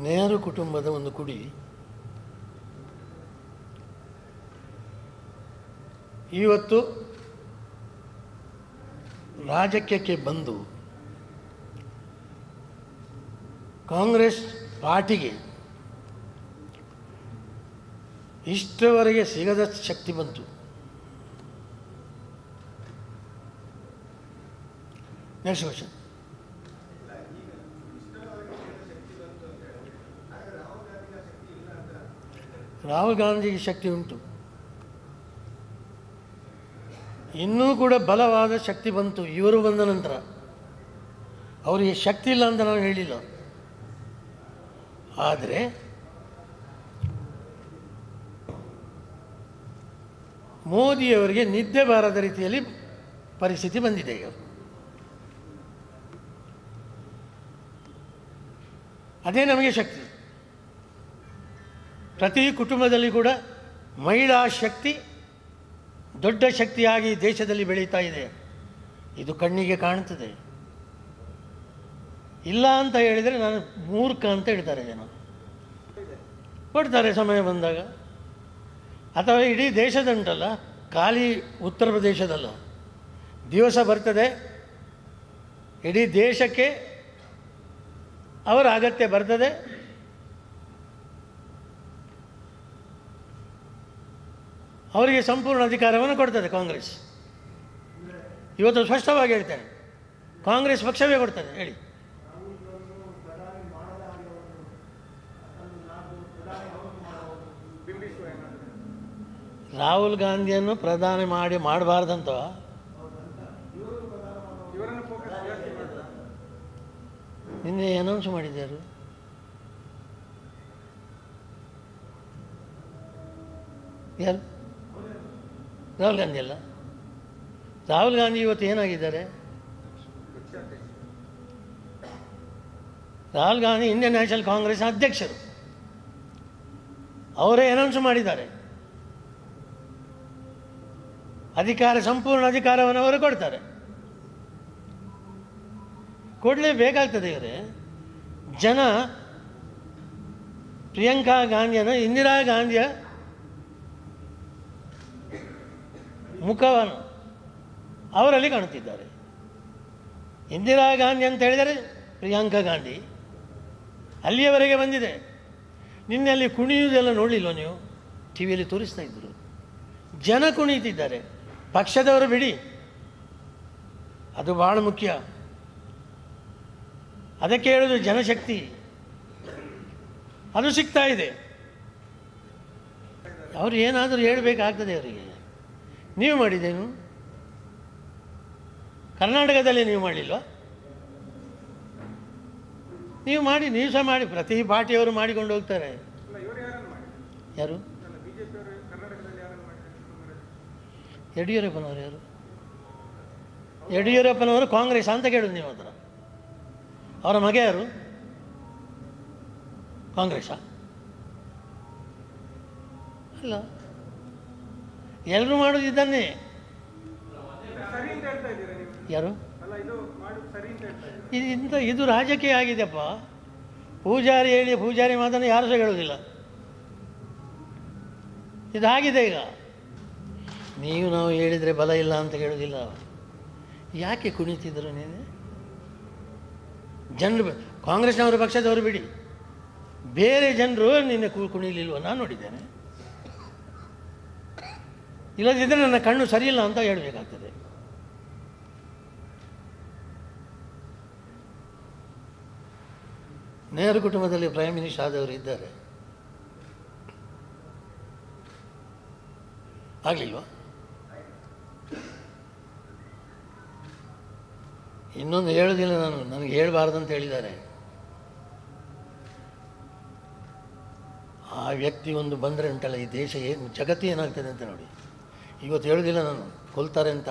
ನೆಹರು ಕುಟುಂಬದ ಒಂದು ಕುಡಿ ಇವತ್ತು ರಾಜಕೀಯಕ್ಕೆ ಬಂದು ಕಾಂಗ್ರೆಸ್ ಪಾರ್ಟಿಗೆ ಇಷ್ಟರವರೆಗೆ ಸಿಗದ ಶಕ್ತಿ ಬಂತು. Next question. ರಾಹುಲ್ ಗಾಂಧಿಗೆ ಶಕ್ತಿ ಉಂಟು, ಇನ್ನೂ ಕೂಡ ಬಲವಾದ ಶಕ್ತಿ ಬಂತು ಇವರು ಬಂದ ನಂತರ. ಅವರಿಗೆ ಶಕ್ತಿ ಇಲ್ಲ ಅಂತ ನಾನು ಹೇಳಿಲ್ಲ, ಆದರೆ ಮೋದಿಯವರಿಗೆ ನಿದ್ದೆ ಬಾರದ ರೀತಿಯಲ್ಲಿ ಪರಿಸ್ಥಿತಿ ಬಂದಿದೆ ಈಗ. ಅದೇ ನಮಗೆ ಶಕ್ತಿ. ಪ್ರತಿ ಕುಟುಂಬದಲ್ಲಿ ಕೂಡ ಮಹಿಳಾ ಶಕ್ತಿ ದೊಡ್ಡ ಶಕ್ತಿಯಾಗಿ ದೇಶದಲ್ಲಿ ಬೆಳೀತಾ ಇದೆ. ಇದು ಕಣ್ಣಿಗೆ ಕಾಣುತ್ತದೆ. ಇಲ್ಲ ಅಂತ ಹೇಳಿದರೆ ನಾನು ಮೂರ್ಖ ಅಂತ ಹೇಳ್ತಾರೆ ಜನ. ಕೊಡ್ತಾರೆ ಸಮಯ ಬಂದಾಗ. ಅಥವಾ ಇಡೀ ದೇಶದಂಟಲ್ಲ, ಖಾಲಿ ಉತ್ತರ ಪ್ರದೇಶದಲ್ಲ, ದಿವಸ ಬರ್ತದೆ ಇಡೀ ದೇಶಕ್ಕೆ ಅವರ ಅಗತ್ಯ ಬರ್ತದೆ. ಅವರಿಗೆ ಸಂಪೂರ್ಣ ಅಧಿಕಾರವನ್ನು ಕೊಡ್ತದೆ ಕಾಂಗ್ರೆಸ್. ಇವತ್ತು ಸ್ಪಷ್ಟವಾಗಿ ಹೇಳ್ತೇನೆ, ಕಾಂಗ್ರೆಸ್ ಪಕ್ಷವೇ ಕೊಡ್ತದೆ. ಹೇಳಿ. ರಾಹುಲ್ ಗಾಂಧಿಯನ್ನು ಪ್ರಧಾನಿ ಮಾಡಬಾರ್ದಂತ ನಿನ್ನೆ ಅನೌನ್ಸ್ ಮಾಡಿದ್ದಾರೆ. ಯಾರು? ರಾಹುಲ್ ಗಾಂಧಿ ಅಲ್ಲ. ರಾಹುಲ್ ಗಾಂಧಿ ಇವತ್ತು ಏನಾಗಿದ್ದಾರೆ? ರಾಹುಲ್ ಗಾಂಧಿ ಇಂಡಿಯನ್ ನ್ಯಾಷನಲ್ ಕಾಂಗ್ರೆಸ್ನ ಅಧ್ಯಕ್ಷರು. ಅವರೇ ಅನೌನ್ಸ್ ಮಾಡಿದ್ದಾರೆ. ಸಂಪೂರ್ಣ ಅಧಿಕಾರವನ್ನು ಅವರು ಕೊಡ್ತಾರೆ. ಕೊಡಲೇಬೇಕಾಗ್ತದೆ. ಇವರೇ ಜನ ಪ್ರಿಯಾಂಕಾ ಗಾಂಧಿಯನ್ನು, ಇಂದಿರಾ ಗಾಂಧಿಯ ಮುಖವನ್ನು ಅವರಲ್ಲಿ ಕಾಣುತ್ತಿದ್ದಾರೆ. ಇಂದಿರಾ ಗಾಂಧಿ ಅಂತ ಹೇಳಿದರೆ ಪ್ರಿಯಾಂಕಾ ಗಾಂಧಿ ಅಲ್ಲಿಯವರೆಗೆ ಬಂದಿದೆ. ನಿನ್ನೆ ಅಲ್ಲಿ ಕುಣಿಯುವುದೆಲ್ಲ ನೋಡಲಿಲ್ವ ನೀವು? ಟಿ ವಿಯಲ್ಲಿ ತೋರಿಸ್ತಾ ಇದ್ದರು. ಜನ ಕುಣಿಯುತ್ತಿದ್ದಾರೆ. ಪಕ್ಷದವರು ಬಿಡಿ, ಅದು ಭಾಳ ಮುಖ್ಯ. ಅದಕ್ಕೆ ಹೇಳೋದು ಜನಶಕ್ತಿ ಅದು ಸಿಗ್ತಾ ಇದೆ. ಅವರು ಏನಾದರೂ ಹೇಳಬೇಕಾಗ್ತದೆ ಅವರಿಗೆ. ನೀವು ಮಾಡಿದ್ದೇನು? ಕರ್ನಾಟಕದಲ್ಲಿ ನೀವು ಮಾಡಲಿಲ್ವ? ನೀವು ಮಾಡಿ, ನೀವು ಸಹ ಮಾಡಿ. ಪ್ರತಿ ಪಾರ್ಟಿಯವರು ಮಾಡಿಕೊಂಡು ಹೋಗ್ತಾರೆ. ಯಾರು? ಯಡಿಯೂರಪ್ಪನವರು. ಯಾರು? ಯಡಿಯೂರಪ್ಪನವರು ಕಾಂಗ್ರೆಸ್ ಅಂತ ಕೇಳೋದು ನೀವು ಹತ್ರ. ಅವರ ಮಗ ಯಾರು? ಕಾಂಗ್ರೆಸ್ಸಾ? ಅಲ್ಲ, ಎಲ್ಲರೂ ಮಾಡೋದು ಇದನ್ನೇ. ಯಾರು? ಇದು ರಾಜಕೀಯ ಆಗಿದೆಯಪ್ಪ. ಪೂಜಾರಿ ಹೇಳಿ ಪೂಜಾರಿ ಮಾತನ್ನು ಯಾರು ಸಹ ಹೇಳೋದಿಲ್ಲ. ಇದಾಗಿದೆ ಈಗ. ನಾವು ಹೇಳಿದರೆ ಬಲ ಇಲ್ಲ ಅಂತ ಹೇಳೋದಿಲ್ಲ. ಯಾಕೆ ಕುಣಿತಿದ್ರು ನೀನು? ಜನರು, ಕಾಂಗ್ರೆಸ್ನವರು ಪಕ್ಷದವರು ಬಿಡಿ, ಬೇರೆ ಜನರು ನಿನ್ನೆ ಕುಣಿಲಿಲ್ವ? ನಾನು ನೋಡಿದ್ದೇನೆ. ಇಲ್ಲದಿದ್ದರೆ ನನ್ನ ಕಣ್ಣು ಸರಿಯಿಲ್ಲ ಅಂತ ಹೇಳಬೇಕಾಗ್ತದೆ. ನೆಹರು ಕುಟುಂಬದಲ್ಲಿ ಪ್ರೈಮ್ ಮಿನಿಸ್ಟರ್ ಆದವರು ಇದ್ದಾರೆ. ಆಗಲಿಲ್ವಾ? ಇನ್ನೊಂದು ಹೇಳೋದಿಲ್ಲ ನಾನು, ನನಗೆ ಹೇಳಬಾರ್ದಂತ ಹೇಳಿದ್ದಾರೆ. ಆ ವ್ಯಕ್ತಿ ಒಂದು ಬಂದರೆ ಉಂಟಲ್ಲ, ಈ ದೇಶ ಏನು ಜಗತ್ತು ಏನಾಗ್ತದೆ ಅಂತ ನೋಡಿ. ಇವತ್ತು ಹೇಳೋದಿಲ್ಲ ನಾನು, ಕೊಲ್ತಾರೆ ಅಂತ.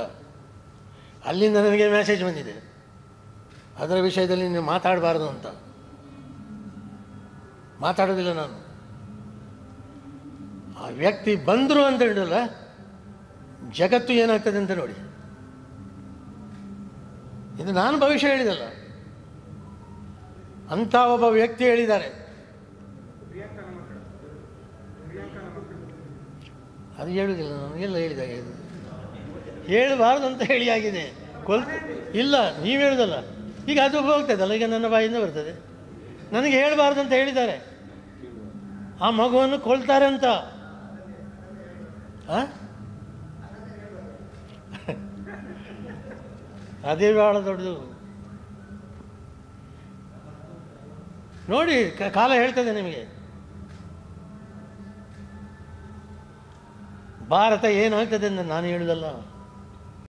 ಅಲ್ಲಿಂದ ನನಗೆ ಮೆಸೇಜ್ ಬಂದಿದೆ, ಅದರ ವಿಷಯದಲ್ಲಿ ನೀವು ಮಾತಾಡಬಾರ್ದು ಅಂತ. ಮಾತಾಡೋದಿಲ್ಲ ನಾನು. ಆ ವ್ಯಕ್ತಿ ಬಂದರು ಅಂತ ಹೇಳಿದಲ್ಲ, ಜಗತ್ತು ಏನಾಗ್ತದೆ ಅಂತ ನೋಡಿ. ಇದು ನಾನು ಭವಿಷ್ಯ ಹೇಳಿದಲ್ಲ, ಅಂಥ ಒಬ್ಬ ವ್ಯಕ್ತಿ ಹೇಳಿದ್ದಾರೆ. ಅದು ಹೇಳುವುದಿಲ್ಲ, ನಾನು ಎಲ್ಲ ಹೇಳಿದಾಗ ಇದು ಹೇಳಬಾರ್ದು ಅಂತ ಹೇಳಿ ಆಗಿದೆ. ಇಲ್ಲ, ನೀವು ಹೇಳುದಲ್ಲ, ಈಗ ಅದು ಹೋಗ್ತದಲ್ಲ, ಈಗ ನನ್ನ ಬಾಯಿಂದ ಬರ್ತದೆ. ನನಗೆ ಹೇಳಬಾರ್ದು ಅಂತ ಹೇಳಿದ್ದಾರೆ, ಆ ಮಗುವನ್ನು ಕೊಲ್ತಾರೆ ಅಂತ. ಅದೇ ಭಾಳ ದೊಡ್ಡದು. ನೋಡಿ, ಕಾಲ ಹೇಳ್ತದೆ ನಿಮಗೆ. ಭಾರತ ಏನಾಗ್ತದೆ ಅಂತ ನಾನು ಹೇಳುವುದಲ್ಲ.